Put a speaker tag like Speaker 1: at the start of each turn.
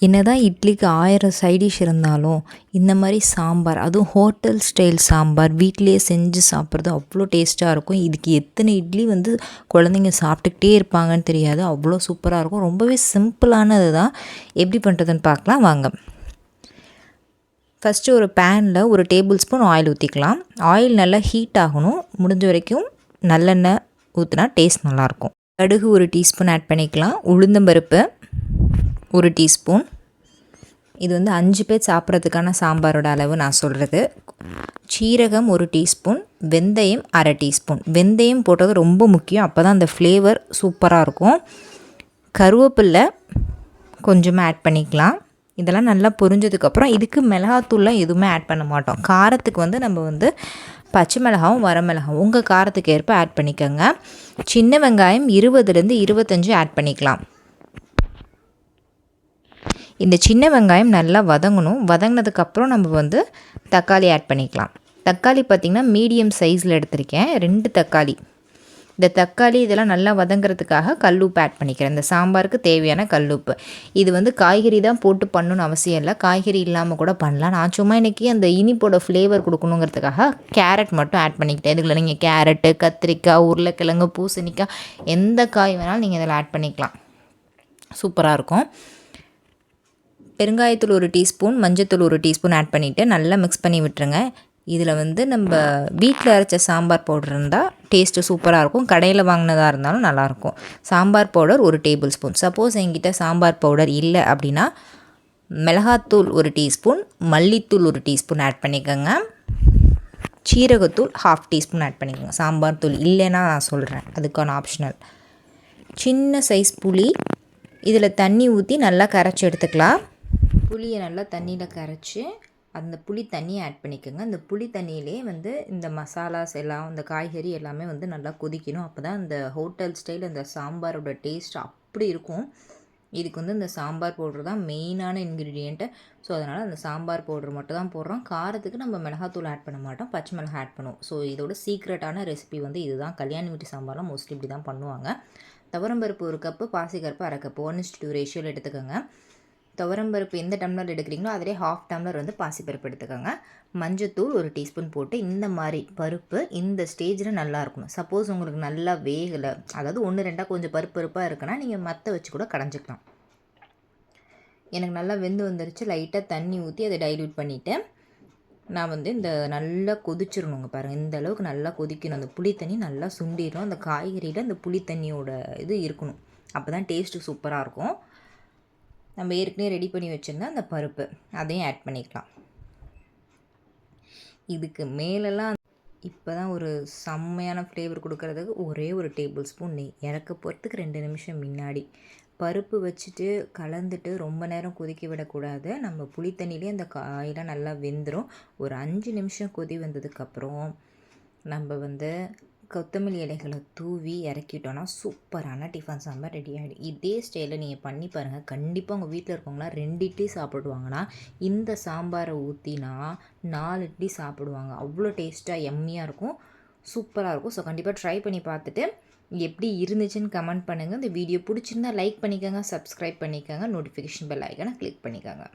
Speaker 1: என்னதான் இட்லிக்கு 1000 side dish இருந்தாலும் இந்த மாதிரி சாம்பார், அதுவும் ஹோட்டல் ஸ்டைல் சாம்பார் வீட்டிலேயே செஞ்சு சாப்பிட்றது அவ்வளோ டேஸ்ட்டாக இருக்கும். இதுக்கு எத்தனை இட்லி வந்து குழந்தைங்க சாப்பிட்டுக்கிட்டே இருப்பாங்கன்னு தெரியாது, அவ்வளோ சூப்பராக இருக்கும். ரொம்பவே சிம்பிளானது தான். எப்படி பண்ணுறதுன்னு பார்க்கலாம் வாங்க. ஃபஸ்ட்டு ஒரு பேனில் ஒரு டேபிள் ஸ்பூன் ஆயில் ஊற்றிக்கலாம். ஆயில் நல்லா ஹீட் ஆகணும். முடிஞ்ச வரைக்கும் நல்லெண்ணெய் ஊற்றினா டேஸ்ட் நல்லாயிருக்கும். கடுகு ஒரு டீஸ்பூன் ஆட் பண்ணிக்கலாம். உளுந்தம்பருப்பு ஒரு டீஸ்பூன். இது வந்து 5 பேர் சாப்பிட்றதுக்கான சாம்பாரோட அளவு நான் சொல்கிறது. சீரகம் ஒரு டீஸ்பூன், வெந்தயம் அரை டீஸ்பூன். வெந்தயம் போட்டது ரொம்ப முக்கியம், அப்போ தான் அந்த ஃப்ளேவர் சூப்பராக இருக்கும். கருவேப்பில்லை கொஞ்சமாக ஆட் பண்ணிக்கலாம். இதெல்லாம் நல்லா பொரிஞ்சதுக்கப்புறம் இதுக்கு மிளகாத்தூள்லாம் எதுவுமே ஆட் பண்ண மாட்டோம். காரத்துக்கு வந்து நம்ம வந்து பச்சை மிளகாவும் வரமிளகாவும் உங்கள் காரத்துக்கு ஏற்ப ஆட் பண்ணிக்கோங்க. சின்ன வெங்காயம் 20லேருந்து 25 ஆட் பண்ணிக்கலாம். இந்த சின்ன வெங்காயம் நல்லா வதங்கணும். வதங்கினதுக்கப்புறம் நம்ம வந்து தக்காளி ஆட் பண்ணிக்கலாம். தக்காளி பார்த்திங்கன்னா மீடியம் சைஸில் எடுத்திருக்கேன், 2 தக்காளி. இந்த தக்காளி இதெல்லாம் நல்லா வதங்கிறதுக்காக கல்லுப்பு ஆட் பண்ணிக்கிறேன். இந்த சாம்பாருக்கு தேவையான கல்லுப்பு. இது வந்து காய்கறி தான் போட்டு பண்ணணும்னு அவசியம் இல்லை, காய்கறி இல்லாமல் கூட பண்ணலாம். நான் சும்மா இன்றைக்கி அந்த இனிப்போட ஃப்ளேவர் கொடுக்கணுங்கிறதுக்காக கேரட் மட்டும் ஆட் பண்ணிக்கிட்டேன். இதுக்குள்ள நீங்கள் கேரட்டு, கத்திரிக்காய், உருளைக்கிழங்கு, பூசணிக்காய் எந்த காய் வேணாலும் நீங்கள் இதில் ஆட் பண்ணிக்கலாம். சூப்பராக இருக்கும். பெருங்காயத்தூள் ஒரு டீஸ்பூன், மஞ்சத்தூள் ஒரு டீஸ்பூன் ஆட் பண்ணிவிட்டு நல்லா மிக்ஸ் பண்ணி விட்டுருங்க. இதில் வந்து நம்ம வீட்டில் அரைச்ச சாம்பார் பவுடர் இருந்தால் டேஸ்ட்டு சூப்பராக இருக்கும். கடையில் வாங்கினதாக இருந்தாலும் நல்லாயிருக்கும். சாம்பார் பவுடர் ஒரு டேபிள் ஸ்பூன். சப்போஸ் என்கிட்ட சாம்பார் பவுடர் இல்லை அப்படின்னா மிளகாத்தூள் ஒரு டீஸ்பூன், மல்லித்தூள் ஒரு டீஸ்பூன் ஆட் பண்ணிக்கோங்க. சீரகத்தூள் 1/2 டீஸ்பூன் ஆட் பண்ணிக்கோங்க. சாம்பார் தூள் இல்லைன்னா நான் சொல்கிறேன், அதுக்கான ஆப்ஷனல். சின்ன சைஸ் புளி, இதில் தண்ணி ஊற்றி நல்லா கரைச்சி எடுத்துக்கலாம். புளியை நல்லா தண்ணியில் கரைச்சி அந்த புளி தண்ணியை ஆட் பண்ணிக்கோங்க. அந்த புளி தண்ணியிலே வந்து இந்த மசாலாஸ் எல்லாம், இந்த காய்கறி எல்லாமே வந்து நல்லா கொதிக்கணும். அப்போ தான் இந்த ஹோட்டல் ஸ்டைல் அந்த சாம்பாரோட டேஸ்ட் அப்படி இருக்கும். இதுக்கு வந்து இந்த சாம்பார் பவுடர் தான் மெயினான இன்க்ரீடியண்ட்டு. ஸோ அதனால் அந்த சாம்பார் பவுடர் மட்டும் தான் போடுறோம். காரத்துக்கு நம்ம மிளகாத்தூள் ஆட் பண்ண மாட்டோம், பச்சை மிளகாய் ஆட் பண்ணுவோம். ஸோ இதோட சீக்ரெட்டான ரெசிபி வந்து இதுதான். கல்யாண வீட்டு சாம்பார்லாம் மோஸ்ட்லி இப்படி தான் பண்ணுவாங்க. துவரம்பருப்பு 1 கப்பு, பாசிப்பருப்பு 1/2 கப்பு, 1:2 ரேஷியோவில் எடுத்துக்கோங்க. துவரம்பருப்பு எந்த டம்ளர் எடுக்கிறீங்களோ அதிலே 1/2 டம்ளர் வந்து பாசிப்பருப்பு எடுத்துக்கோங்க. மஞ்சத்தூள் ஒரு டீஸ்பூன் போட்டு இந்த மாதிரி பருப்பு இந்த ஸ்டேஜில் நல்லா இருக்கணும். சப்போஸ் உங்களுக்கு நல்லா வேகலை, அதாவது 1 2 கொஞ்சம் பருப்பாக இருக்குன்னா நீங்கள் மற்ற வச்சு கூட கடைஞ்சிக்கலாம். எனக்கு நல்லா வெந்து வந்துருச்சு. லைட்டாக தண்ணி ஊற்றி அதை டைல்யூட் பண்ணிவிட்டு நான் வந்து இந்த நல்லா கொதிச்சிடணுங்க. பாருங்கள், இந்த அளவுக்கு நல்லா கொதிக்கணும். அந்த புளி தண்ணி நல்லா சுண்டிடும். அந்த காய்கறியில் அந்த புளி தண்ணியோட இது இருக்கணும். அப்போ தான் டேஸ்ட்டு சூப்பராக இருக்கும். நம்ம ஏற்கனவே ரெடி பண்ணி வச்சுருந்தா அந்த பருப்பு அதையும் ஆட் பண்ணிக்கலாம். இதுக்கு மேலெல்லாம் இப்போ தான் ஒரு செம்மையான ஃப்ளேவர் கொடுக்கறதுக்கு ஒரே ஒரு டேபிள் ஸ்பூன் நெய். இறக்க போகிறதுக்கு 2 நிமிஷம் முன்னாடி பருப்பு வச்சுட்டு கலந்துட்டு ரொம்ப நேரம் கொதிக்க விடக்கூடாது. நம்ம புளி தண்ணியிலே அந்த காயெல்லாம் நல்லா வெந்துடும். ஒரு 5 நிமிஷம் கொதி வந்ததுக்கப்புறம் நம்ம வந்து கொத்தமல்லி இலைகளை தூவி இறக்கிட்டோன்னா சூப்பரான டிஃபன் சாம்பார் ரெடி ஆகிடும். இதே ஸ்டைலில் நீங்கள் பண்ணி பாருங்கள். கண்டிப்பாக உங்கள் வீட்டில் இருக்கவங்களாம் 2 இட்லி சாப்பிடுவாங்கன்னா இந்த சாம்பாரை ஊற்றினா 4 இட்லி சாப்பிடுவாங்க. அவ்வளோ டேஸ்ட்டாக எம்மியாக இருக்கும், சூப்பராக இருக்கும். ஸோ கண்டிப்பாக ட்ரை பண்ணி பார்த்துட்டு எப்படி இருந்துச்சுன்னு கமெண்ட் பண்ணுங்கள். இந்த வீடியோ பிடிச்சிருந்தா லைக் பண்ணிக்கோங்க, சப்ஸ்கிரைப் பண்ணிக்கோங்க, நோட்டிஃபிகேஷன் பெல் ஐக்கானை கிளிக் பண்ணிக்கோங்க.